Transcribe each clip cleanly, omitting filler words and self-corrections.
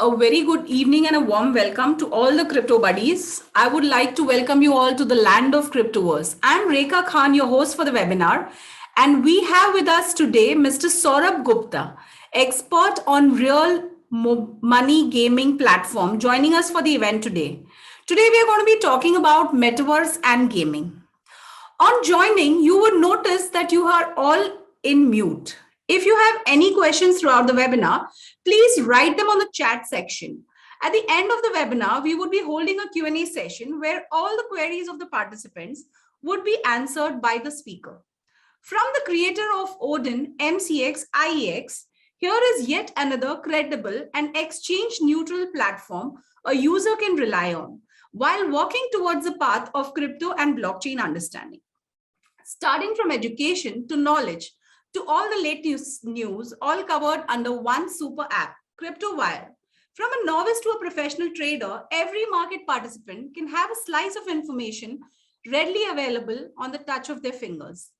A very good evening and a warm welcome to all the crypto buddies. I would like to welcome you all to the land of Cryptoverse. I'm Rekha Khan, your host for the webinar, and we have with us today Mr. Saurabh Gupta, expert on real money gaming platform, joining us for the event today. Today, we are going to be talking about Metaverse and gaming. On joining, you would notice that you are all in mute. If you have any questions throughout the webinar, please write them on the chat section. At the end of the webinar, we would be holding a Q&A session where all the queries of the participants would be answered by the speaker. From the creator of Odin, MCX, IEX, here is yet another credible and exchange-neutral platform a user can rely on while walking towards the path of crypto and blockchain understanding. Starting from education to knowledge to all the latest news, all covered under one super app, CryptoWire. From a novice to a professional trader, every market participant can have a slice of information readily available on the touch of their fingers.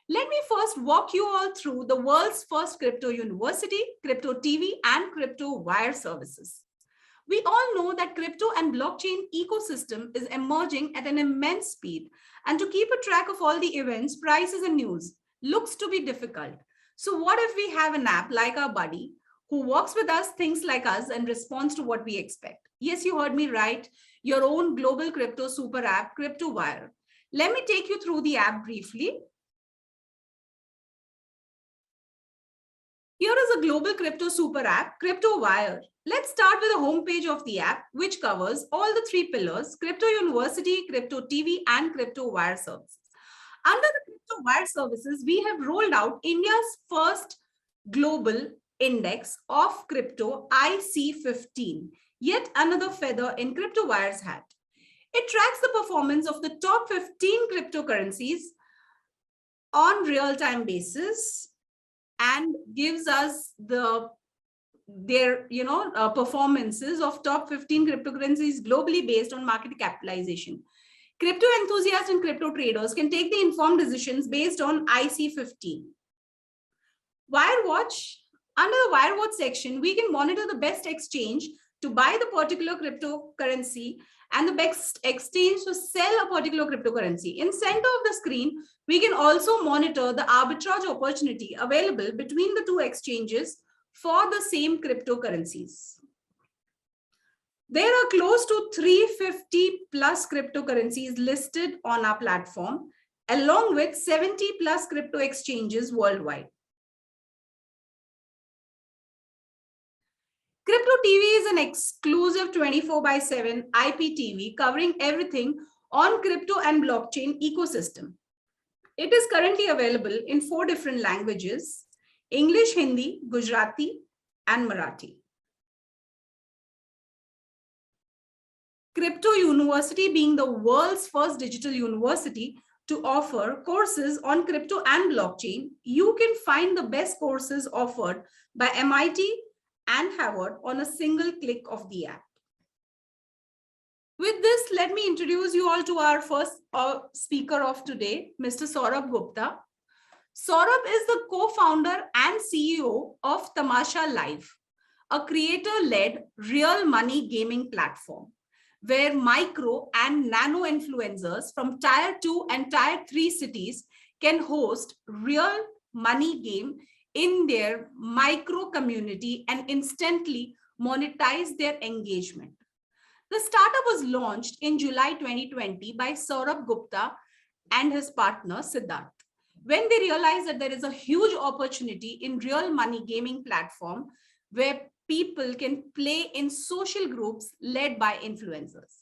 Let me first walk you all through the world's first crypto university, Crypto TV, and CryptoWire services. We all know that crypto and blockchain ecosystem is emerging at an immense speed, and to keep a track of all the events, prices, and news looks to be difficult. So what if we have an app like our buddy who works with us, thinks like us, and responds to what we expect? Yes, you heard me right. Your own global crypto super app, CryptoWire. Let me take you through the app briefly. Here is a global crypto super app, CryptoWire. Let's start with the homepage of the app, which covers all the three pillars: Crypto University, Crypto TV, and CryptoWire services. Under the CryptoWire services, we have rolled out India's first global index of crypto, IC15, yet another feather in CryptoWire's hat. It tracks the performance of the top 15 cryptocurrencies on real-time basis and gives us their performances of top 15 cryptocurrencies globally based on market capitalization. Crypto enthusiasts and crypto traders can take the informed decisions based on IC15. WireWatch. Under the WireWatch section, we can monitor the best exchange to buy the particular cryptocurrency and the best exchange to sell a particular cryptocurrency. In center of the screen, we can also monitor the arbitrage opportunity available between the two exchanges for the same cryptocurrencies. There are close to 350 plus cryptocurrencies listed on our platform, along with 70 plus crypto exchanges worldwide. Crypto TV is an exclusive 24/7 IPTV covering everything on crypto and blockchain ecosystem. It is currently available in 4 different languages: English, Hindi, Gujarati, and Marathi. Crypto University, being the world's first digital university to offer courses on crypto and blockchain, you can find the best courses offered by MIT and Harvard on a single click of the app. With this, let me introduce you all to our first speaker of today, Mr. Saurabh Gupta. Saurabh is the co-founder and CEO of Tamasha Live, a creator-led real money gaming platform where micro and nano influencers from tier 2 and tier 3 cities can host real money game in their micro community and instantly monetize their engagement. The startup was launched in July 2020 by Saurabh Gupta and his partner Siddharth, when they realized that there is a huge opportunity in real money gaming platform where people can play in social groups led by influencers.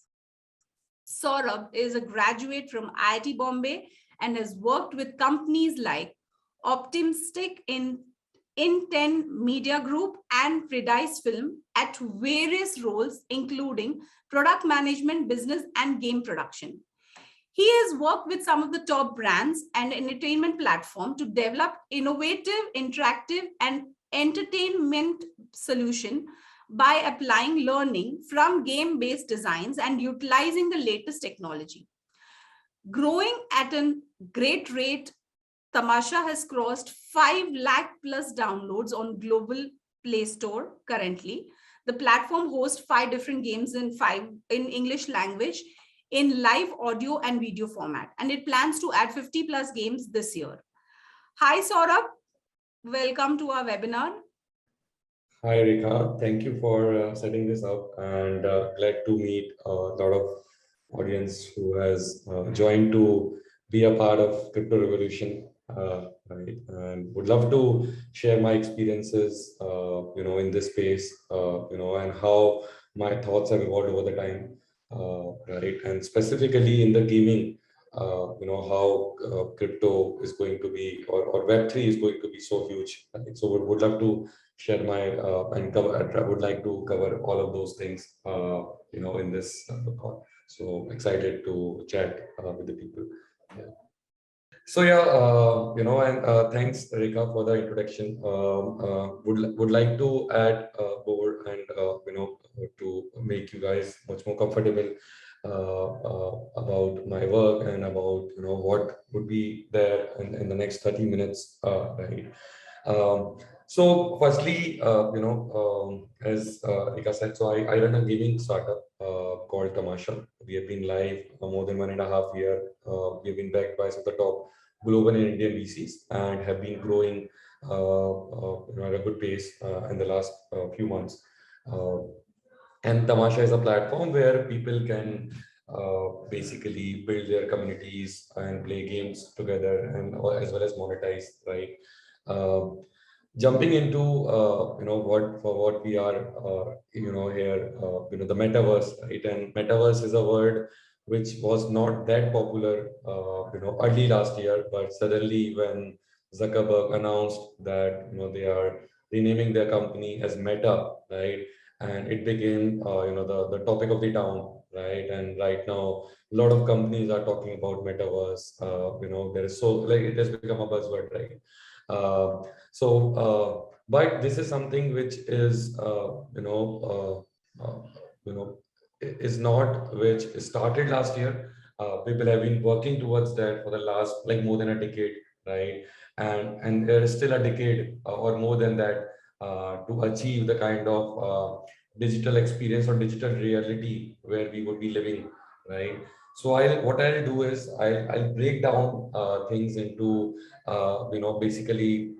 Saurabh is a graduate from IIT Bombay and has worked with companies like Optimistic in 10 Media Group and Predice Film at various roles, including product management, business, and game production. He has worked with some of the top brands and entertainment platforms to develop innovative, interactive, and entertainment solution by applying learning from game-based designs and utilizing the latest technology. Growing at a great rate, Tamasha has crossed 5 lakh plus downloads on global Play Store currently. The platform hosts 5 different games in English language in live audio and video format, and it plans to add 50 plus games this year. Hi, Saurabh. Welcome to our webinar. Hi, Rekha. Thank you for setting this up, and glad to meet a lot of audience who has joined to be a part of crypto revolution. Right, and would love to share my experiences, in this space, and how my thoughts have evolved over the time, right, and specifically in the gaming. How crypto is going to be, or Web3 is going to be so huge. Right? So would love to share my and cover. I would like to cover all of those things, in this call. So excited to chat with the people. Yeah. So yeah, and thanks, Rekha, for the introduction. Would like to add more and to make you guys much more comfortable about my work and about what would be there in the next 30 minutes, right? Um, so firstly, as Rika said, so I run a gaming startup called Tamasha. We have been live more than 1.5 years. We've been backed by some of the top global and Indian VCs and have been growing at a good pace in the last few months. Uh, and Tamasha is a platform where people can basically build their communities and play games together, and as well as monetize, right? Um, Jumping into what we are here, the metaverse, right? And metaverse is a word which was not that popular early last year, but suddenly when Zuckerberg announced that they are renaming their company as Meta, right? And it became the topic of the town, right? And right now a lot of companies are talking about metaverse. There is, so like, it has become a buzzword, right? But this is something which is is not, which started last year. People have been working towards that for the last, like, more than a decade, right? And there is still a decade or more than that to achieve the kind of digital experience or digital reality where we would be living, right? So what I'll do is I'll break down things into basically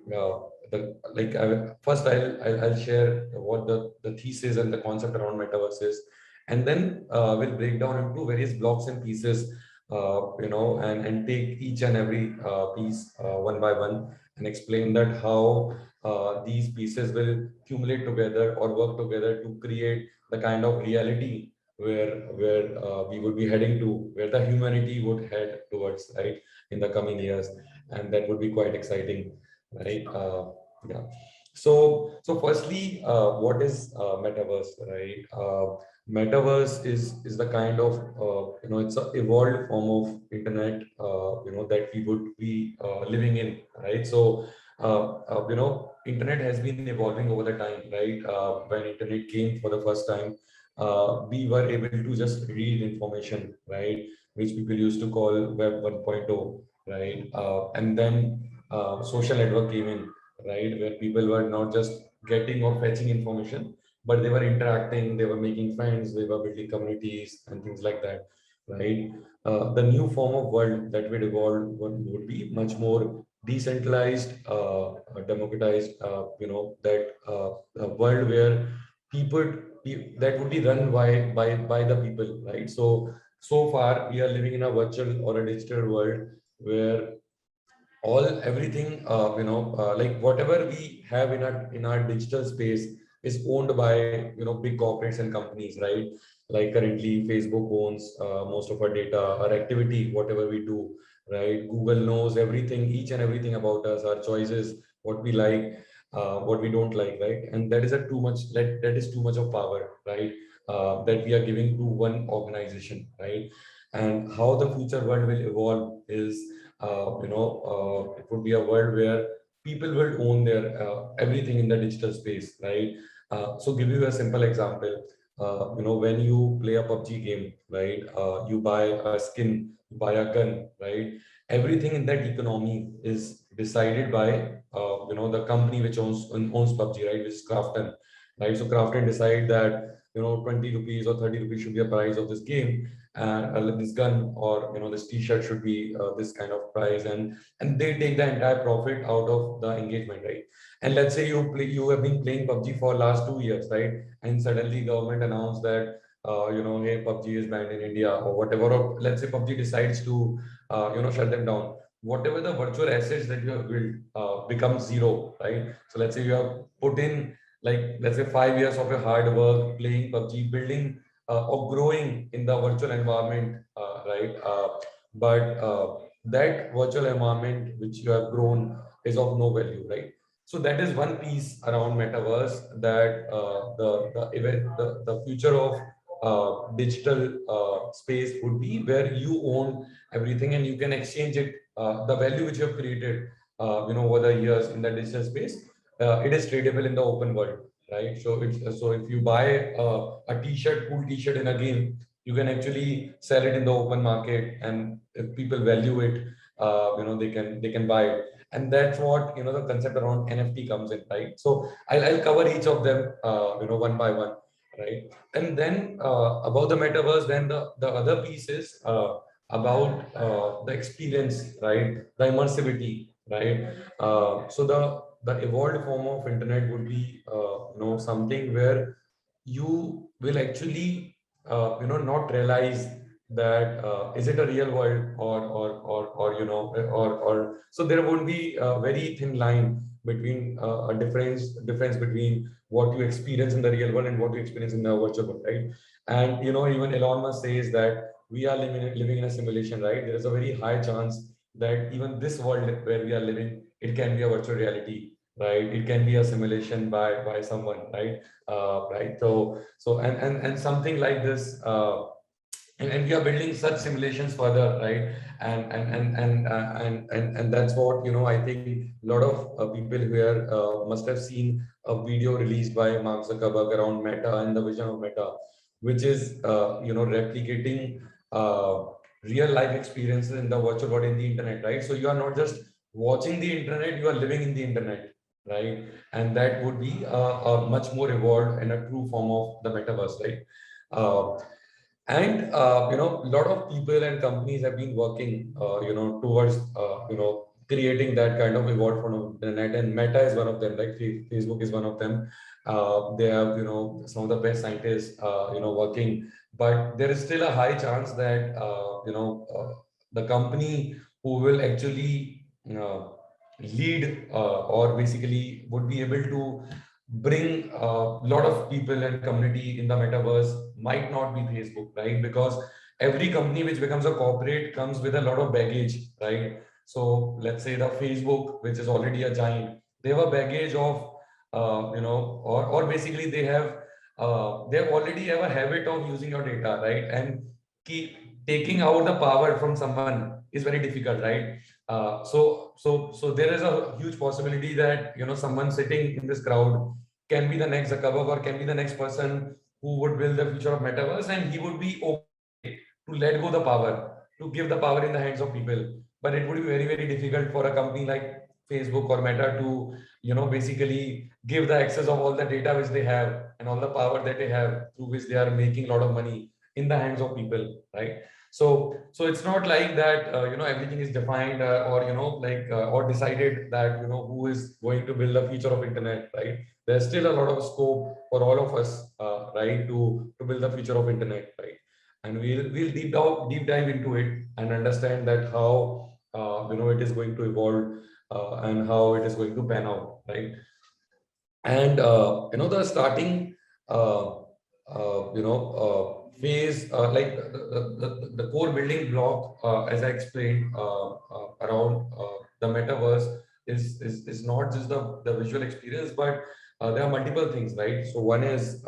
first I'll share what the thesis and the concept around metaverse is, and then we'll break down into various blocks and pieces, and take each and every piece one by one, and explain that how these pieces will accumulate together or work together to create the kind of reality where we would be heading to, where the humanity would head towards, right, in the coming years. And that would be quite exciting, right? Yeah. So firstly, what is metaverse, right? Metaverse is the kind of it's an evolved form of internet, that we would be living in, right? So internet has been evolving over the time, right? When internet came for the first time, we were able to just read information, right, which people used to call Web 1.0, right? And then social network came in, right, where people were not just getting or fetching information, but they were interacting, they were making friends, they were building communities and things like that, right? The new form of world that would evolve would be much more decentralized, democratized, a world where people that would be run by the people, right? So far we are living in a virtual or a digital world where everything, like whatever we have in our digital space is owned by big corporates and companies, right? Like currently Facebook owns most of our data, our activity, whatever we do, right? Google knows everything, each and everything about us, our choices, what we like, what we don't like, right? And that is a too much, that is too much of power, right? That we are giving to one organization, right? And how the future world will evolve is, it would be a world where people will own their everything in the digital space, right? So give you a simple example. When you play a PUBG game, right? You buy a skin, you buy a gun, right? Everything in that economy is decided by the company which owns PUBG, right? Which is Krafton, right? So Krafton decide that 20 rupees or 30 rupees should be a price of this game, and this gun or this t-shirt should be this kind of price, and they take the entire profit out of the engagement, right? And let's say you have been playing PUBG for last 2 years, right? And suddenly government announced that hey, PUBG is banned in India or whatever, or let's say PUBG decides to shut them down. Whatever the virtual assets that you have built become zero, right? So let's say you have put in, like, let's say 5 years of your hard work playing PUBG, building or growing in the virtual environment, right? But that virtual environment which you have grown is of no value, right? So that is one piece around metaverse, that the future of digital space would be where you own everything and you can exchange it, the value which you have created over the years in the digital space. It is tradable in the open world, right? So if you buy a t-shirt, cool t-shirt in a game, you can actually sell it in the open market, and if people value it, they can buy it. And that's what the concept around NFT comes in, right? So I'll cover each of them one by one, right? And then about the metaverse, then the other piece is about the experience, right? The immersivity, right? So the evolved form of internet would be something where you will actually not realize that is it a real world, or so there won't be a very thin line between a difference between what you experience in the real world and what you experience in the virtual world, right? And even Elon Musk says that we are living in a simulation, right? There is a very high chance that even this world where we are living, it can be a virtual reality, right? It can be a simulation by someone, right? Right. So something like this, and we are building such simulations further, right? And that's what I think a lot of people here must have seen a video released by Mark Zuckerberg around Meta and the vision of Meta, which is replicating real life experiences in the virtual world, in the internet, right? So you are not just watching the internet, you are living in the internet, right? And that would be a much more evolved and a true form of the metaverse, right? Uh, and a lot of people and companies have been working, towards, creating that kind of evolved form of internet. And Meta is one of them. Like Facebook is one of them. They have, some of the best scientists, working. But there is still a high chance that, the company who will actually lead, or basically would be able to bring a lot of people and community in the metaverse might not be Facebook, right? Because every company which becomes a corporate comes with a lot of baggage, right? So let's say the Facebook, which is already a giant, they have a baggage of, or basically they already have a habit of using your data, right? And keep taking out the power from someone is very difficult, right? So there is a huge possibility that someone sitting in this crowd can be the next Zuckerberg, or can be the next person who would build the future of metaverse, and he would be okay to let go the power, to give the power in the hands of people. But it would be very, very difficult for a company like Facebook or Meta to basically give the access of all the data which they have and all the power that they have, through which they are making a lot of money, in the hands of people, right? So it's not like that everything is defined, or or decided that who is going to build the future of internet, right? There's still a lot of scope for all of us, right, to build the future of internet, right? And we'll deep dive into it and understand that how it is going to evolve, and how it is going to pan out, right? And the starting phase, like the core building block, as I explained, around the metaverse is not just the visual experience, but there are multiple things, right? So one is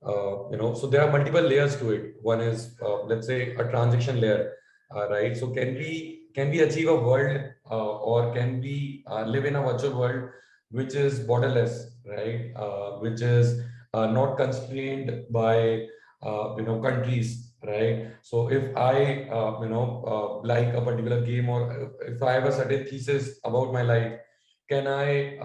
so there are multiple layers to it. One is, let's say, a transaction layer, right? So can we achieve a world, or can we live in a virtual world which is borderless, right? Which is not constrained by countries, right? So if I like a particular game, or if I have a certain thesis about my life, can I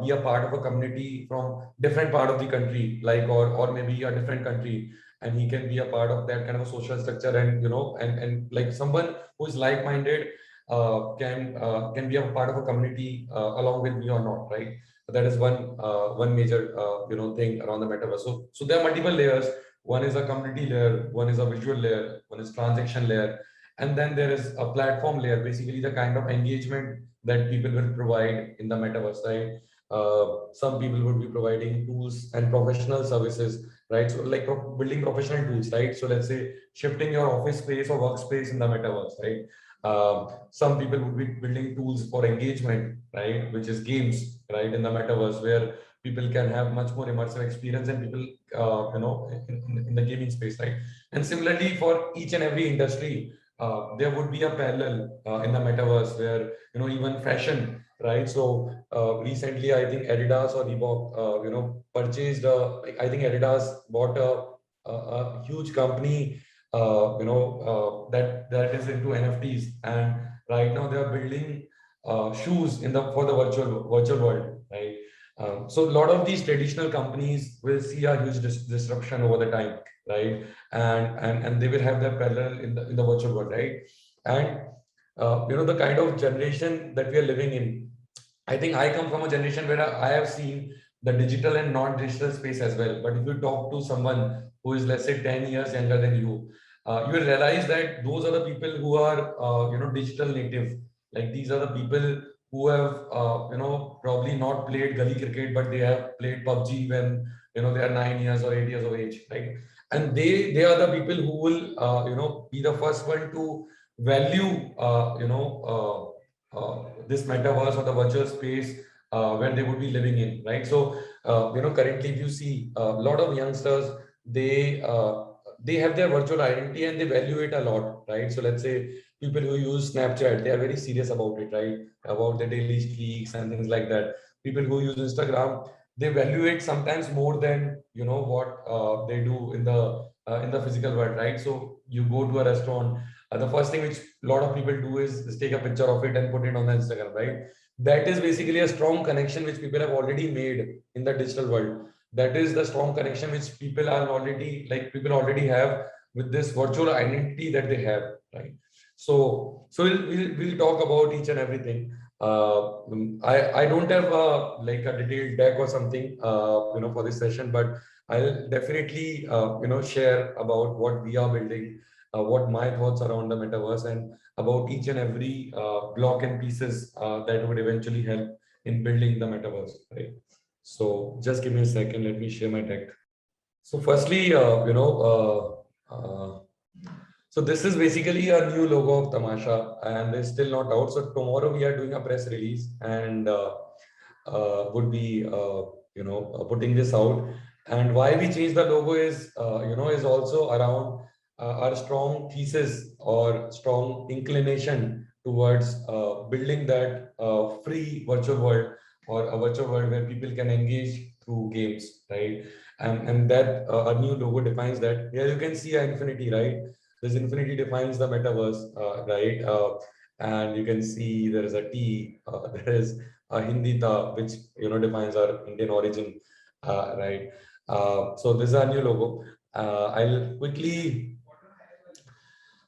be a part of a community from different part of the country, like or maybe a different country, and he can be a part of that kind of a social structure, and and like someone who is like-minded can be a part of a community along with me or not, right? That is one major thing around the metaverse. So there are multiple layers. One is a community layer, one is a visual layer, one is transaction layer, and then there is a platform layer, basically the kind of engagement that people will provide in the metaverse, right? Some people would be providing tools and professional services, right? So like building professional tools, right? So let's say shifting your office space or workspace in the metaverse, right? Some people would be building tools for engagement, right? Which is games, right? In the metaverse, where people can have much more immersive experience, and people, in the gaming space, right? And similarly, for each and every industry, there would be a parallel in the metaverse where, even fashion, right? So recently, I think Adidas or Reebok, purchased, I think Adidas bought a huge company, that is into NFTs, and right now they are building shoes in the for the virtual world, right? So a lot of these traditional companies will see a huge disruption over the time, right? And they will have their parallel in the virtual world, right? And the kind of generation that we are living in, I think I come from a generation where I have seen the digital and non-digital space as well. But if you talk to someone who is, let's say, 10 years younger than you will realize that those are the people who are, digital native. Like these are the people who have, probably not played gully cricket, but they have played PUBG when, they are 9 years or 8 years of age, right? And they are the people who will, be the first one to value, this metaverse or the virtual space where they would be living in, right? So, currently, if you see a lot of youngsters, they uh, they have their virtual identity and they value it a lot, right? So, let's say people who use Snapchat, they are very serious about it, right? About the daily streaks and things like that. People who use Instagram, they value it sometimes more than what they do in the physical world, right? So, you go to a restaurant, the first thing which a lot of people do is take a picture of it and put it on the Instagram, right? That is basically a strong connection which people have already made in the digital world. That is the strong connection which people already have with this virtual identity that they have, right? So we'll talk about each and everything. I don't have a detailed deck or something for this session, but I'll definitely share about what we are building, what my thoughts around the metaverse, and about each and every block and pieces that would eventually help in building the metaverse, right? So just give me a second. Let me share my deck. So firstly, so this is basically a new logo of Tamasha, and it's still not out. So tomorrow we are doing a press release, and would be putting this out. And why we changed the logo is is also around our strong thesis or strong inclination towards building that free virtual world, or a virtual world where people can engage through games, right? And that a new logo defines that. Here you can see an infinity, right? This infinity defines the metaverse, right? And you can see there is a T, there is a Hindi ta, which defines our Indian origin, right? So this is our new logo. I'll quickly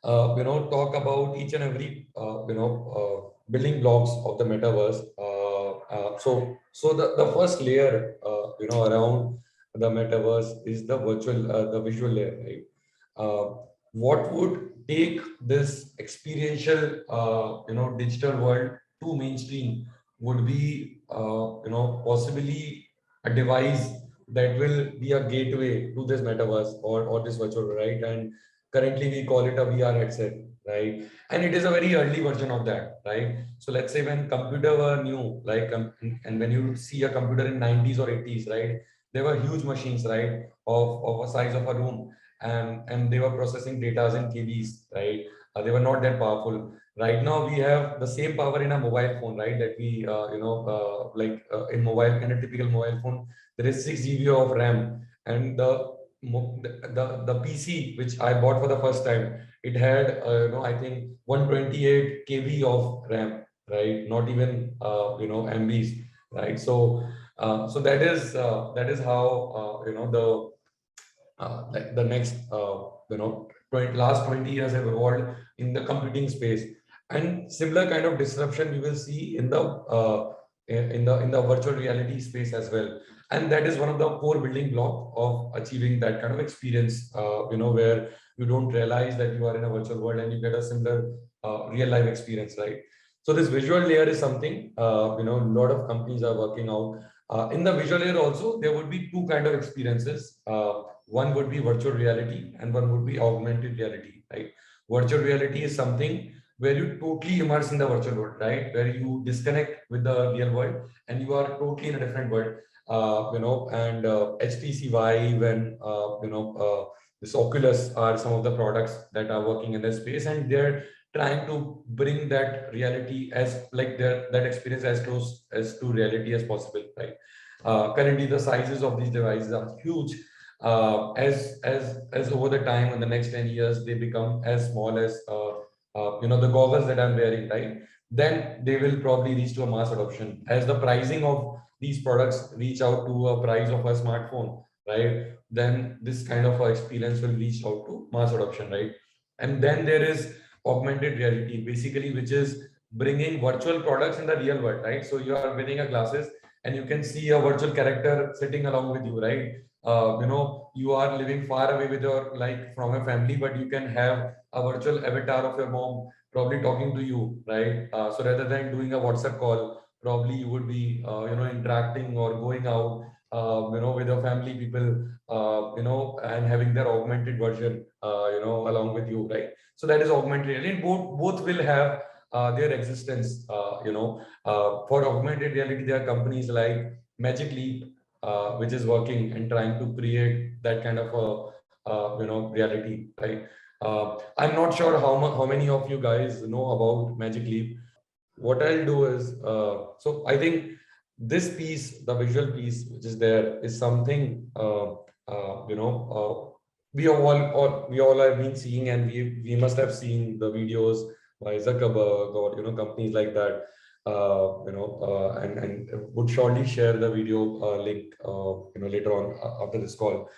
talk about each and every building blocks of the metaverse. So the first layer around the metaverse is the the visual layer, right? What would take this experiential digital world to mainstream would be possibly a device that will be a gateway to this metaverse, or this virtual world, right? And currently we call it a VR headset, right? And it is a very early version of that, right? So let's say when computer were new, like and when you see a computer in 90s or 80s, right? They were huge machines, right? Of a size of a room, and they were processing data in KBs, right? They were not that powerful. Right now we have the same power in a mobile phone, right? That we in a typical mobile phone, there is 6 GB of RAM, and the PC which I bought for the first time, it had I think 128 KB of RAM, right? Not even MBs, right? So that is how like the next last 20 years have evolved in the computing space. And similar kind of disruption we will see in the virtual reality space as well. And that is one of the core building block of achieving that kind of experience, where you don't realize that you are in a virtual world and you get a similar real life experience, right? So this visual layer is something a lot of companies are working out. In the visual layer also, there would be two kind of experiences. One would be virtual reality and one would be augmented reality, right? Virtual reality is something where you totally immerse in the virtual world, right? Where you disconnect with the real world and you are totally in a different world. And HTC Vive and this Oculus are some of the products that are working in this space, and they're trying to bring that reality as like that experience as close as to reality as possible, right? Currently, the sizes of these devices are huge. As over the time in the next 10 years they become as small as the goggles that I'm wearing, right? Then they will probably reach to a mass adoption as the pricing of these products reach out to a price of a smartphone, right? Then this kind of experience will reach out to mass adoption, right? And then there is augmented reality, basically, which is bringing virtual products in the real world, right? So you are wearing a glasses and you can see a virtual character sitting along with you, right? You are living far away with your like from a family, but you can have a virtual avatar of your mom probably talking to you, right? So rather than doing a WhatsApp call, probably you would be interacting or going out with your family people, and having their augmented version along with you, right? So that is augmented reality. And both will have their existence. For augmented reality, there are companies like Magic Leap, which is working and trying to create that kind of a reality, right? I'm not sure how many of you guys know about Magic Leap. What I'll do is, so I think this piece, the visual piece which is there, is something we all have been seeing, and we must have seen the videos by Zuckerberg or companies like that, and would surely share the video link later on after this call.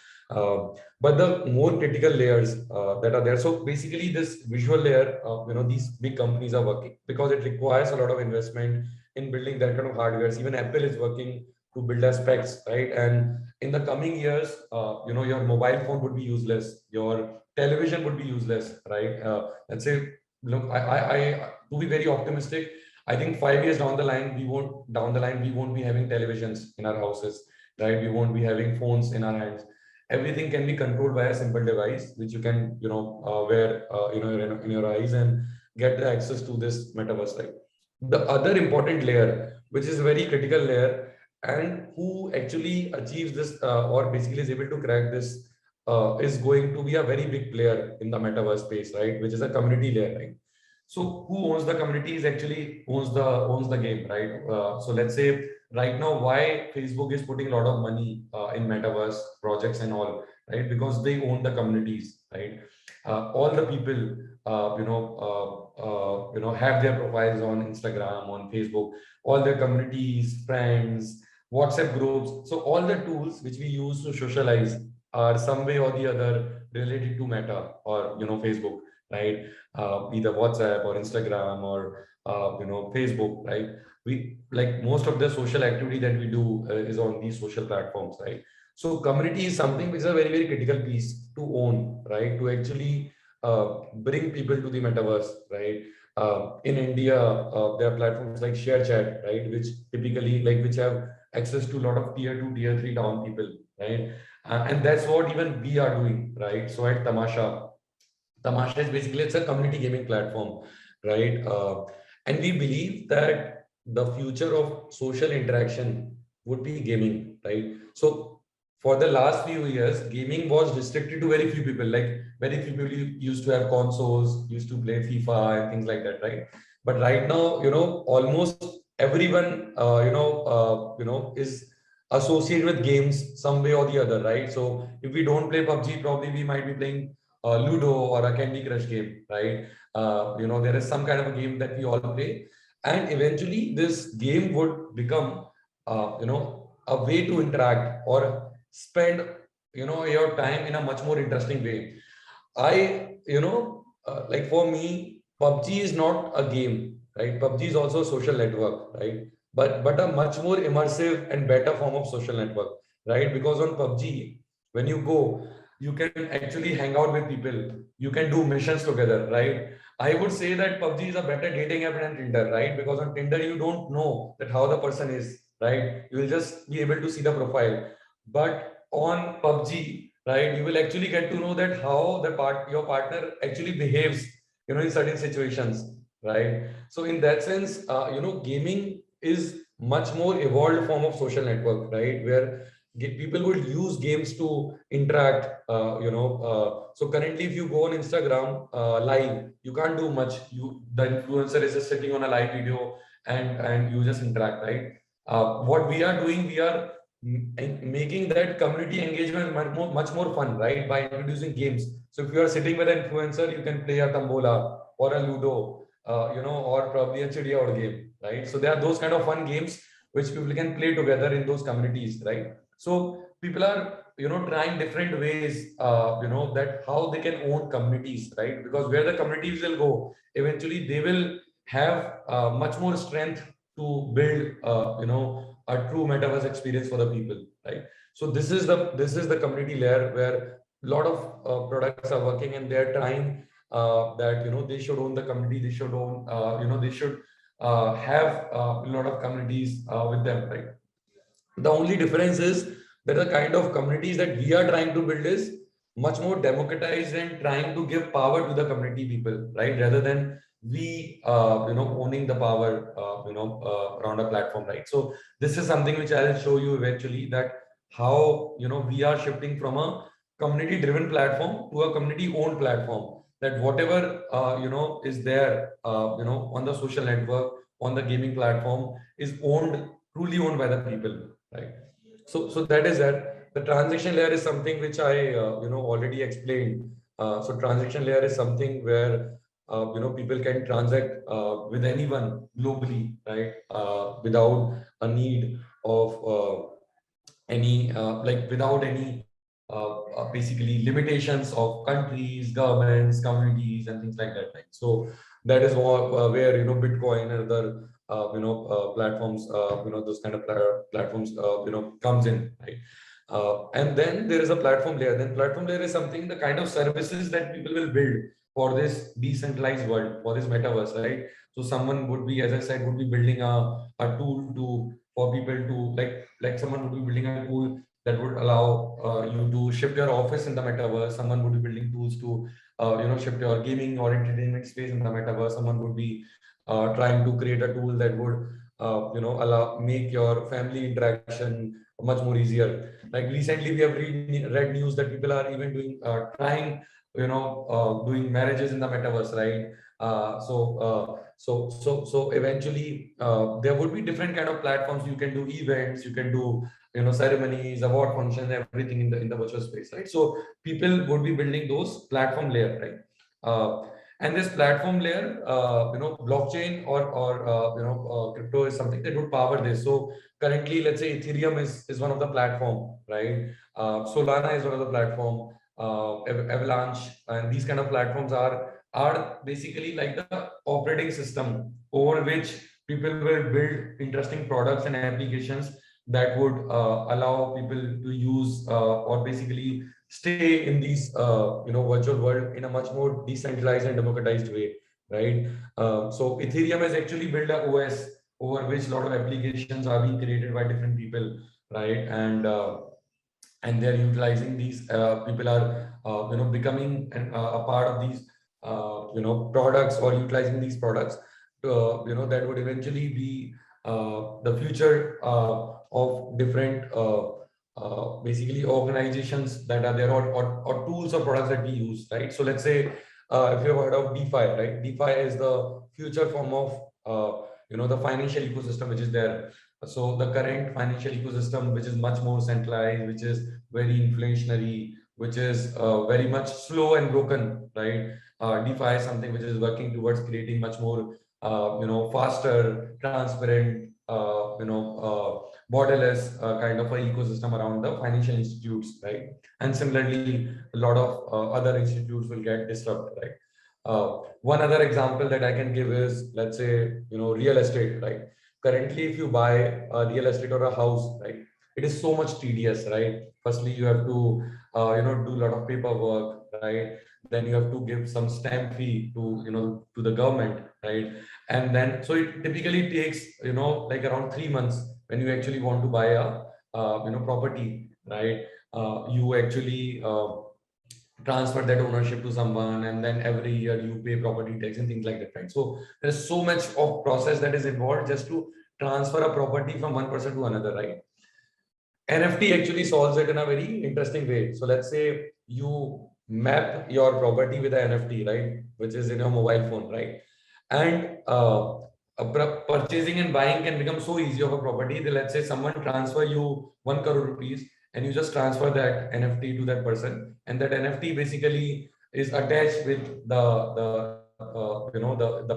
But the more critical layers that are there. So basically, this visual layer, these big companies are working because it requires a lot of investment in building that kind of hardware. Even Apple is working to build aspects, right? And in the coming years, your mobile phone would be useless, your television would be useless, right? Let's say, look, to be very optimistic, I think 5 years down the line, we won't be having televisions in our houses, right? We won't be having phones in our hands. Everything can be controlled by a simple device which you can wear in your eyes and get the access to this metaverse, right? The other important layer, which is a very critical layer, and who actually achieves this or basically is able to crack this, is going to be a very big player in the metaverse space, right? Which is a community layer, right? So who owns the community is actually owns the game, right? So let's say right now, why Facebook is putting a lot of money in metaverse projects and all, right? Because they own the communities, right? All the people have their profiles on Instagram, on Facebook, all their communities, friends, WhatsApp groups. So all the tools which we use to socialize are some way or the other related to Meta or Facebook, right? Either WhatsApp or Instagram or Facebook, right? We like most of the social activity that we do is on these social platforms, right? So community is something which is a very critical piece to own, right? To actually bring people to the metaverse, right? In India, there are platforms like ShareChat, right? Which typically which have access to a lot of tier 2, tier 3 down people, right? And that's what even we are doing, right? So at Tamasha is basically it's a community gaming platform, right? And we believe that the future of social interaction would be gaming, right? So for the last few years, gaming was restricted to very few people. Like very few people used to have consoles, used to play FIFA and things like that, right? But right now, almost everyone, is associated with games some way or the other, right? So if we don't play PUBG, probably we might be playing Ludo or a Candy Crush game, right? There is some kind of a game that we all play. and eventually this game would become a way to interact or spend your time in a much more interesting way. Like for me, PUBG is not a game, right? PUBG is also a social network, right? But a much more immersive and better form of social network, right? Because on PUBG, when you go, you can actually hang out with people. You can do missions together, right? I would say that PUBG is a better dating app than Tinder, right? Because on Tinder, you don't know that how the person is, right? You will just be able to see the profile. But on PUBG, right, you will actually get to know that how your partner actually behaves, in certain situations, right? So in that sense, gaming is much more evolved form of social network, right? Where people would use games to interact. So currently, if you go on Instagram live, you can't do much. The influencer is just sitting on a live video and you just interact, right? What we are doing, we are making that community engagement much more fun, right? By introducing games. So if you are sitting with an influencer, you can play a Tambola or a Ludo, or probably a Chidiya or game, right? So there are those kind of fun games which people can play together in those communities, right? So people are, trying different ways, that how they can own communities, right? Because where the communities will go, eventually they will have much more strength to build, a true metaverse experience for the people, right? So this is the community layer where a lot of products are working, and they're trying that they should own the community, they should own, they should have a lot of communities with them, right? The only difference is that the kind of communities that we are trying to build is much more democratized and trying to give power to the community people, right? Rather than we, owning the power, around a platform, right? So this is something which I'll show you eventually, that how, we are shifting from a community-driven platform to a community-owned platform. That whatever, is there, on the social network, on the gaming platform, is owned, truly owned by the people, right? So that is that. The transaction layer is something which I already explained. So transaction layer is something where people can transact with anyone globally, right? Without a need of any like without any basically limitations of countries, governments, communities, and things like that. Right? So that is where Bitcoin and other platforms, those kind of platforms comes in, right? And then there is a platform layer. Then platform layer is something, the kind of services that people will build for this decentralized world, for this metaverse, right? So someone would be, as I said, would be building a tool to for people to like someone would be building a tool that would allow you to shift your office in the metaverse. Someone would be building tools to shift your gaming or entertainment space in the metaverse. Someone would be trying to create a tool that would allow make your family interaction much more easier. Like recently we have read news that people are even doing trying doing marriages in the metaverse, right? So eventually there would be different kind of platforms. You can do events, you can do ceremonies, award functions, everything in the virtual space, right? So people would be building those platform layer, right? And this platform layer, blockchain or crypto is something that would power this. So currently, let's say Ethereum is one of the platform, right? Solana is one of the platform. Avalanche and these kind of platforms are basically like the operating system over which people will build interesting products and applications that would allow people to use or basically stay in these virtual world in a much more decentralized and democratized way, right? So Ethereum has actually built a OS over which a lot of applications are being created by different people, right? And they're utilizing these people are becoming a part of these products or utilizing these products that would eventually be the future of different basically organizations that are there, or tools or products that we use, right? So let's say if you've heard of DeFi, right? DeFi is the future form of the financial ecosystem which is there. So the current financial ecosystem, which is much more centralized, which is very inflationary, which is very much slow and broken, right? DeFi is something which is working towards creating much more, faster, transparent, borderless kind of an ecosystem around the financial institutes, right? And similarly, a lot of other institutes will get disrupted, right? One other example that I can give is, let's say, real estate, right? Currently, if you buy a real estate or a house, right, it is so much tedious, right? Firstly, you have to, do a lot of paperwork, right? Then you have to give some stamp fee to, to the government, right? And then, so it typically takes, like around 3 months when you actually want to buy a, property, right? You actually transfer that ownership to someone, and then every year you pay property tax and things like that, right? So there's so much of process that is involved just to transfer a property from one person to another, right? NFT actually solves it in a very interesting way. So let's say you map your property with an NFT, right, which is in your mobile phone, right? And purchasing and buying can become so easy of a property that, let's say, someone transfer you 1 crore rupees, and you just transfer that NFT to that person, and that NFT basically is attached with the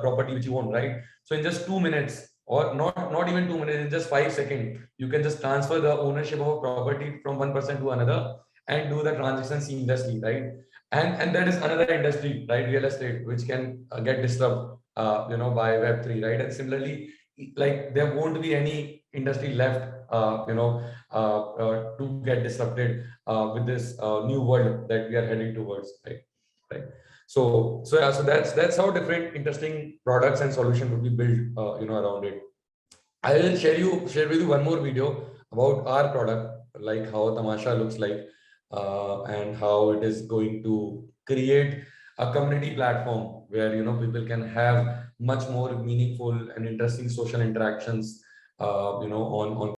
property which you own, right? So in just 2 minutes, or not even 2 minutes, in just 5 seconds, you can just transfer the ownership of a property from one person to another and do the transaction seamlessly, right? And that is another industry, right? Real estate, which can get disrupted, by Web3, right? And similarly, like there won't be any industry left, to get disrupted with this new world that we are heading towards, right? Right. So yeah, so that's how different interesting products and solution would be built, around it. I will share with you one more video about our product, like how Tamasha looks like, and how it is going to create a community platform where people can have much more meaningful and interesting social interactions, on.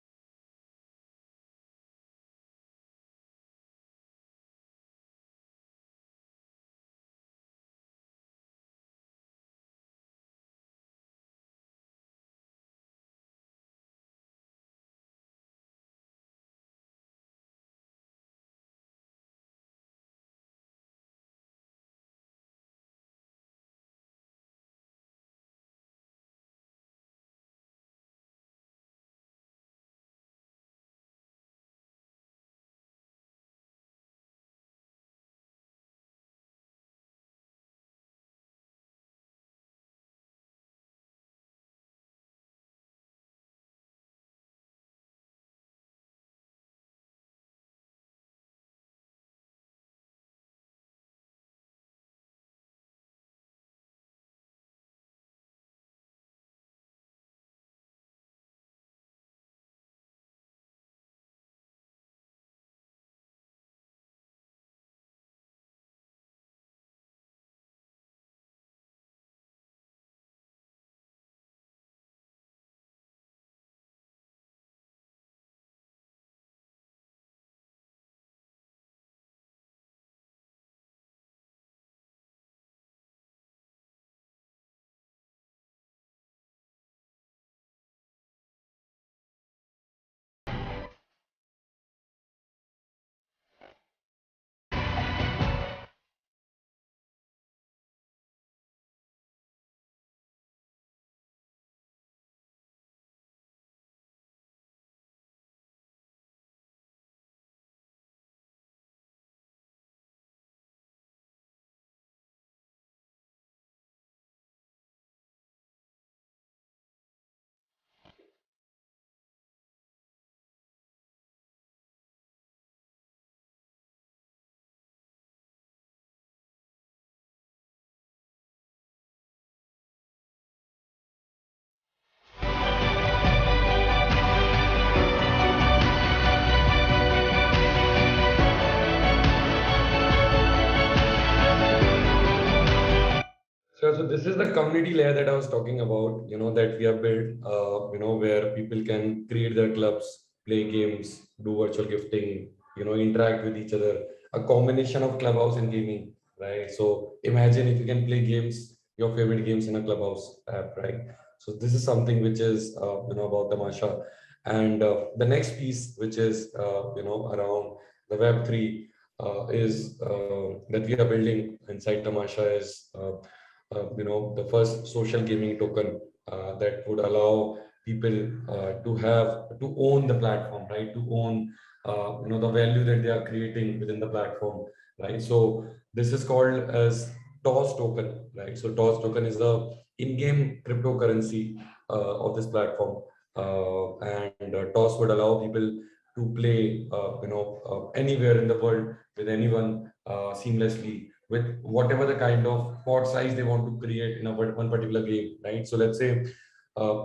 So this is the community layer that I was talking about, that we have built, where people can create their clubs, play games, do virtual gifting, interact with each other, a combination of clubhouse and gaming, right? So imagine if you can play games, your favorite games in a clubhouse app, right? So this is something which is, about Tamasha. And the next piece, which is, around the Web3. is that we are building inside Tamasha is the first social gaming token that would allow people to own the platform, right? To own the value that they are creating within the platform, right? So this is called as TOS token, right? So TOS token is the in-game cryptocurrency of this platform, and TOS would allow people to play, anywhere in the world with anyone seamlessly with whatever the kind of pot size they want to create in a one particular game, right? So let's say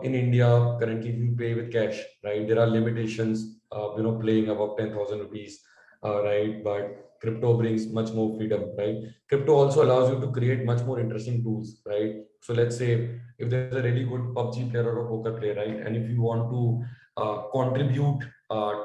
in India currently, if you pay with cash, right, there are limitations, playing above 10,000 rupees, right? But crypto brings much more freedom, right? Crypto also allows you to create much more interesting tools, right? So let's say if there's a really good PUBG player or a poker player, right, and if you want to contribute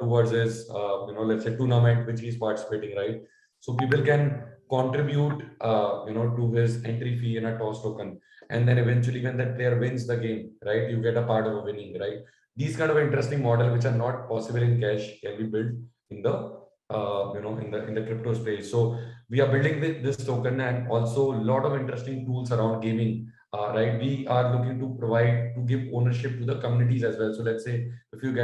towards his, let's say tournament which he's participating, right? So people can contribute, to his entry fee in a toss token, and then eventually when that player wins the game, right, you get a part of a winning, right? These kind of interesting model which are not possible in cash can be built in the in the crypto space. So we are building this token and also a lot of interesting tools around gaming. Right, we are looking to provide to give ownership to the communities as well. So let's say if you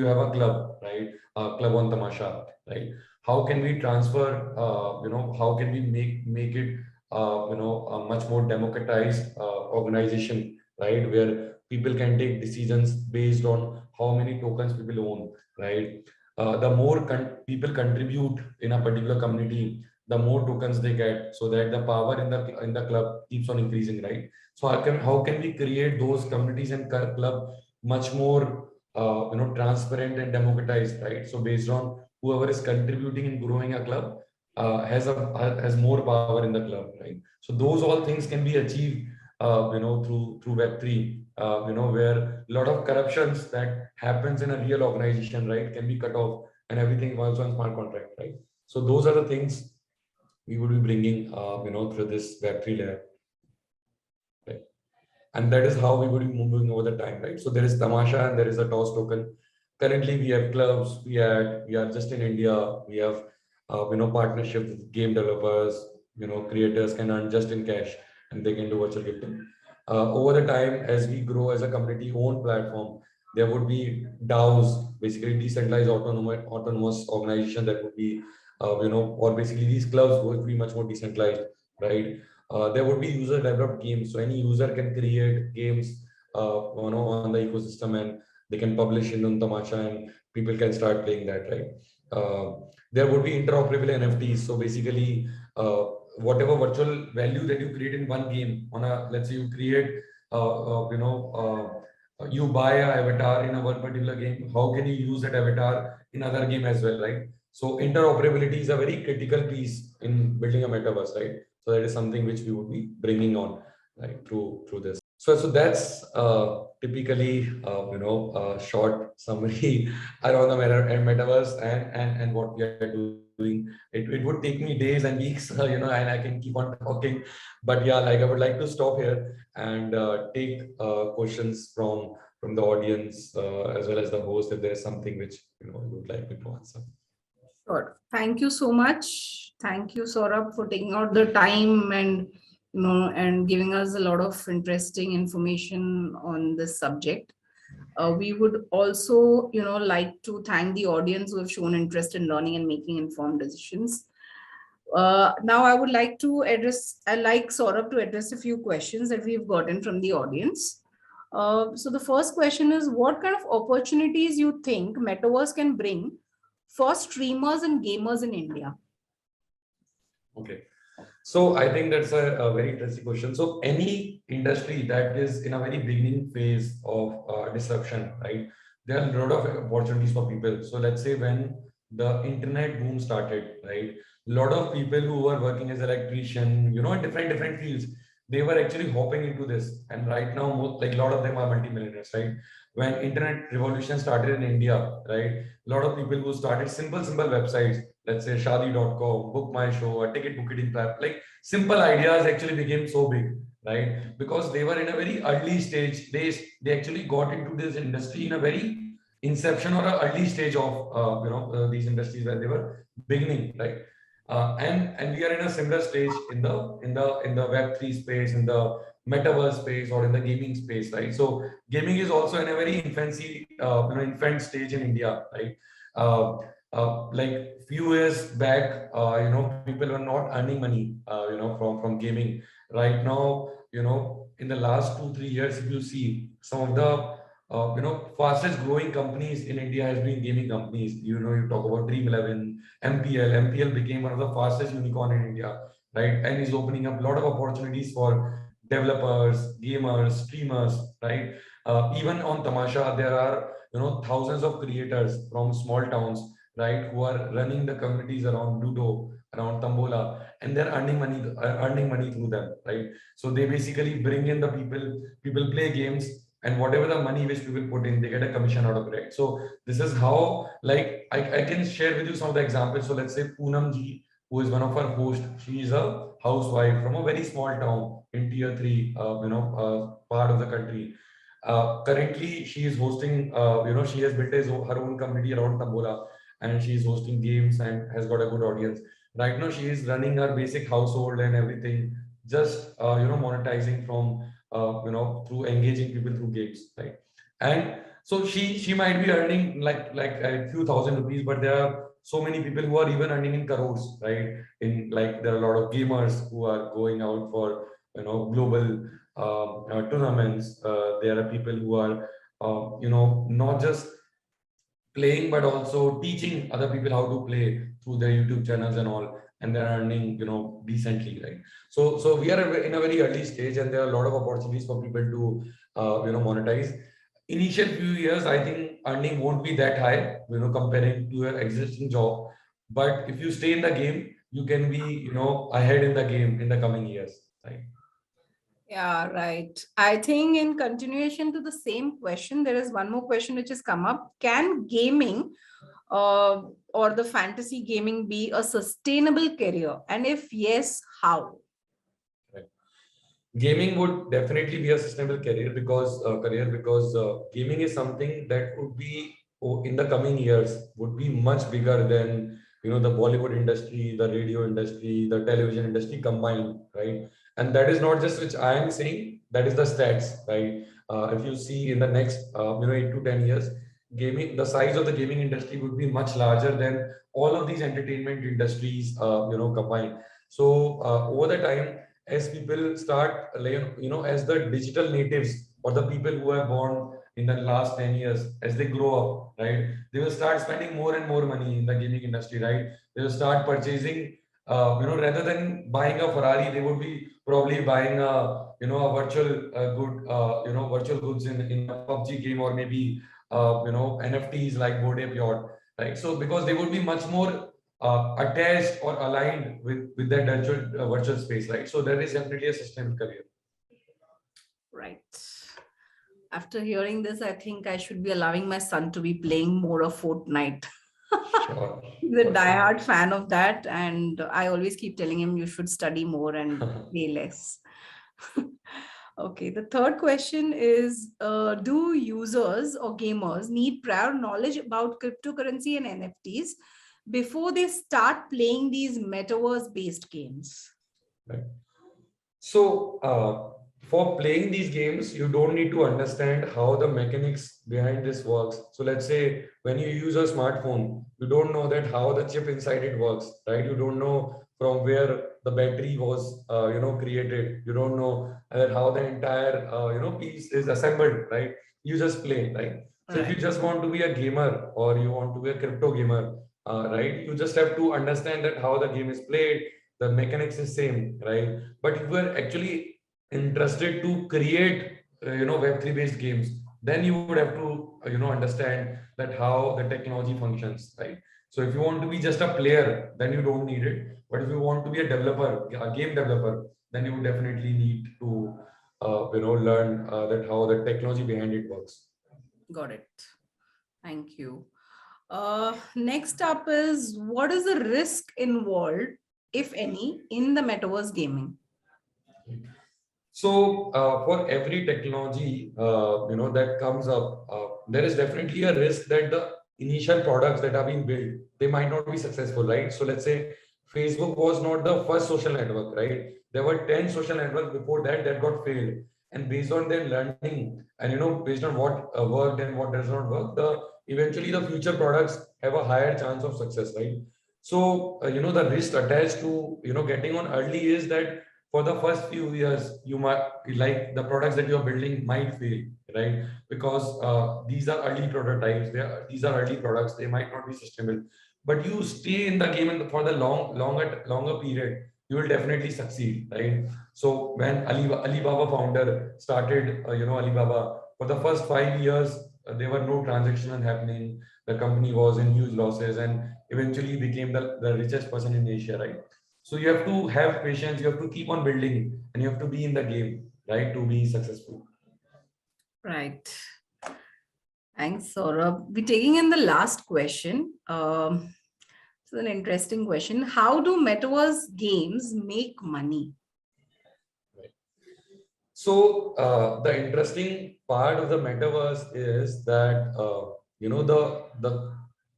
have a club, right, club on Tamasha, right, how can we transfer, how can we make it, a much more democratized organization, right, where people can take decisions based on how many tokens people own, right? The more people contribute in a particular community, the more tokens they get, so that the power in the club keeps on increasing, right? So how can we create those communities and club much more transparent and democratized, right? So based on whoever is contributing in growing a club has more power in the club, right? So those all things can be achieved, through Web3, where a lot of corruptions that happens in a real organization, right, can be cut off, and everything was on smart contract, right? So those are the things we would be bringing, through this Web3 layer, right? And that is how we would be moving over the time, right? So there is Tamasha and there is a toss token. Currently we have clubs, we are just in India, we have partnership with game developers, creators can earn just in cash and they can do virtual gifting. Over the time, as we grow as a community owned platform, there would be DAOs, basically decentralized autonomous organization that would be, or basically these clubs would be much more decentralized, right? There would be user developed games, so any user can create games, on the ecosystem, and they can publish in Tamasha, and people can start playing that, right? There would be interoperable NFTs. So basically, whatever virtual value that you create in one game, let's say you create, you buy a avatar in a one particular game. How can you use that avatar in other game as well, right? So interoperability is a very critical piece in building a metaverse, right? So that is something which we would be bringing on, right, through this. So that's typically, a short summary around the metaverse and what we are doing. It would take me days and weeks, and I can keep on talking. But yeah, like I would like to stop here and take questions from the audience, as well as the host, if there is something which you would like me to answer. Sure. Thank you so much. Thank you, Saurabh, for taking out the time and and giving us a lot of interesting information on this subject. We would also, like to thank the audience who have shown interest in learning and making informed decisions. Now, I would like to I like Saurabh to address a few questions that we've gotten from the audience. So the first question is, what kind of opportunities you think Metaverse can bring for streamers and gamers in India? Okay. So I think that's a very interesting question. So any industry that is in a very beginning phase of disruption, right? There are a lot of opportunities for people. So let's say when the internet boom started, right? A lot of people who were working as electrician, in different fields, they were actually hopping into this. And right now, like a lot of them are multimillionaires, right? When internet revolution started in India, right? A lot of people who started simple websites, let's say shadi.com, book my show, a ticket booking platform, like simple ideas actually became so big, right? Because they were in a very early stage. They actually got into this industry in a very inception or an early stage of these industries where they were beginning, right? And we are in a similar stage in the Web3 space, in the Metaverse space, or in the gaming space, right? So gaming is also in a very infant stage in India, right? Uh, like few years back, people were not earning money, from gaming. Right now, in the last 2 3 years, if you see some of the fastest growing companies in India has been gaming companies. You talk about Dream 11, MPL became one of the fastest unicorn in India, right? And is opening up a lot of opportunities for developers, gamers, streamers, right? Even on Tamasha, there are thousands of creators from small towns, right, who are running the communities around Ludo, around Tambola, and they're earning money through them, right? So they basically bring in the people play games, and whatever the money which people put in, they get a commission out of it. So this is how, like, I can share with you some of the examples. So let's say Poonam ji, who is one of our hosts, she is a housewife from a very small town in tier 3 part of the country. Currently she is hosting, she has built her own community around Tambola, and she is hosting games and has got a good audience. Right now she is running her basic household and everything, just monetizing from through engaging people through games, right? And so she might be earning like a few thousand rupees, but there are so many people who are even earning in crores, right? In like there are a lot of gamers who are going out for global tournaments. There are people who are not just playing but also teaching other people how to play through their YouTube channels and all, and they're earning decently, right? So we are in a very early stage, and there are a lot of opportunities for people to monetize. Initial few years, I think earning won't be that high, comparing to your existing job, but if you stay in the game, you can be ahead in the game in the coming years, right? Yeah, right. I think in continuation to the same question, there is one more question which has come up. Can gaming or the fantasy gaming be a sustainable career? And if yes, how? Right. Gaming would definitely be a sustainable career because gaming is something that would be in the coming years would be much bigger than the Bollywood industry, the radio industry, the television industry combined, right? And that is not just which I am saying, that is the stats, right? If you see in the next 8 to 10 years, gaming, the size of the gaming industry would be much larger than all of these entertainment industries combined. So over the time, as people start, like, as the digital natives or the people who are born in the last 10 years, as they grow up, right, they will start spending more and more money in the gaming industry, right? They will start purchasing, rather than buying a Ferrari, they would be probably buying a virtual goods in a PUBG game, or maybe, NFTs like Bored Ape Yacht, right? So because they would be much more attached or aligned with that virtual space, right? So there is definitely a sustainable career. Right. After hearing this, I think I should be allowing my son to be playing more of Fortnite. Sure, He's a for sure. diehard fan of that, and I always keep telling him you should study more and play less. Okay, the third question is, do users or gamers need prior knowledge about cryptocurrency and NFTs before they start playing these metaverse based games? Right. So, for playing these games, you don't need to understand how the mechanics behind this works. So, let's say when you use a smartphone, you don't know that how the chip inside it works, right? You don't know from where the battery was, created. You don't know how the entire, piece is assembled, right? You just play, right? So, if you Right. just want to be a gamer or you want to be a crypto gamer, right, you just have to understand that how the game is played, the mechanics is same, right? But if you are actually interested to create, Web3 based games, then you would have to, understand that how the technology functions, right? So if you want to be just a player, then you don't need it. But if you want to be a developer, a game developer, then you would definitely need to, learn that how the technology behind it works. Got it. Thank you. Next up is, what is the risk involved, if any, in the metaverse gaming? So for every technology, that comes up, there is definitely a risk that the initial products that are being built, they might not be successful, right? So let's say Facebook was not the first social network, right? There were 10 social networks before that that got failed. And based on their learning and based on what worked and what does not work, the eventually the future products have a higher chance of success, right? So the risk attached to getting on early is that for the first few years you might like the products that you're building might fail, right? Because these are early prototypes, these are early products, they might not be sustainable, but you stay in the game and for the longer period, you will definitely succeed, right? So when Alibaba founder started, Alibaba, for the first 5 years, there were no transactions happening. The company was in huge losses and eventually became the richest person in Asia, right? So you have to have patience, you have to keep on building, and you have to be in the game, right, to be successful. Right. Thanks, Saurabh. We're taking in the last question. It's an interesting question. How do Metaverse games make money? So the interesting part of the metaverse is that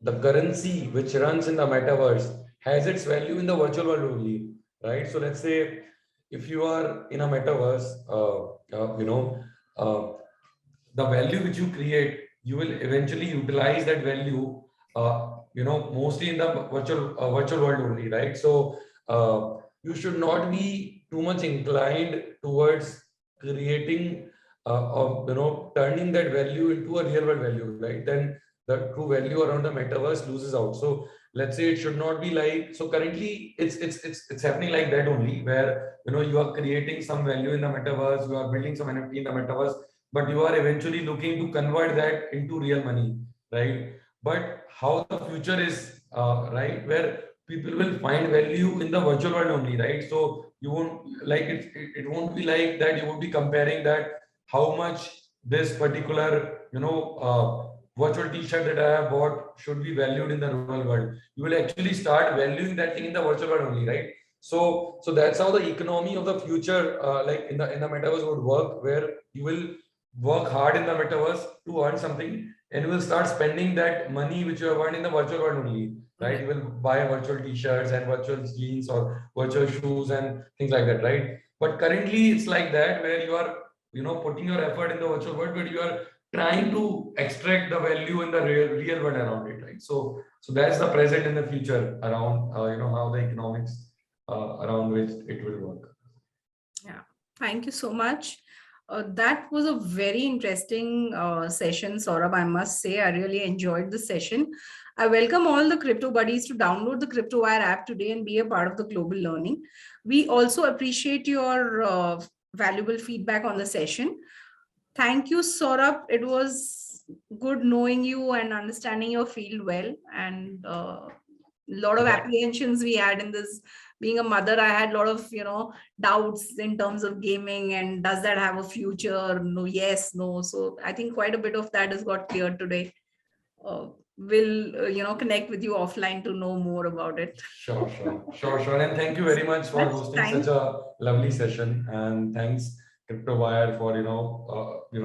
the currency which runs in the metaverse has its value in the virtual world only, right? So let's say if you are in a metaverse, uh, the value which you create, you will eventually utilize that value, mostly in the virtual world only, right? So you should not be too much inclined towards creating, turning that value into a real world value, right? Then the true value around the metaverse loses out. So let's say it should not be like, so currently it's happening like that only, where you are creating some value in the metaverse, you are building some NFT in the metaverse, but you are eventually looking to convert that into real money, right? But how the future is, right, where people will find value in the virtual world only, right? So you won't like it won't be like that you would be comparing that how much this particular virtual t-shirt that I have bought should be valued in the real world. You will actually start valuing that thing in the virtual world only, right? So that's how the economy of the future, like in the metaverse would work, where you will work hard in the metaverse to earn something, and you will start spending that money which you have earned in the virtual world only, right? You will buy virtual t-shirts and virtual jeans or virtual shoes and things like that, right? But currently it's like that, where you are putting your effort in the virtual world, but you are trying to extract the value in the real world around it, right? So that's the present and the future around how the economics around which it will work. Yeah, thank you so much. That was a very interesting session, Saurabh. I must say, I really enjoyed the session. I welcome all the crypto buddies to download the CryptoWire app today and be a part of the global learning. We also appreciate your valuable feedback on the session. Thank you, Saurabh. It was good knowing you and understanding your field well. And a lot of Yeah. apprehensions we had in this. Being a mother, I had a lot of doubts in terms of gaming and does that have a future? No, yes, no. So I think quite a bit of that has got cleared today. We'll connect with you offline to know more about it. Sure. And thank you very much for Much hosting such time. a lovely session. And thanks, CryptoWire, for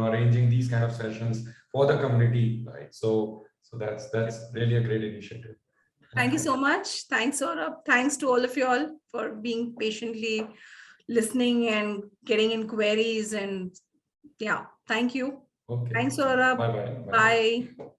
arranging these kind of sessions for the community, right? So that's really a great initiative. Thank you so much. Thanks, Saurabh. Thanks to all of you all for being patiently listening and getting inquiries. And yeah, thank you. Okay. Thanks, Saurabh. Bye bye. Bye.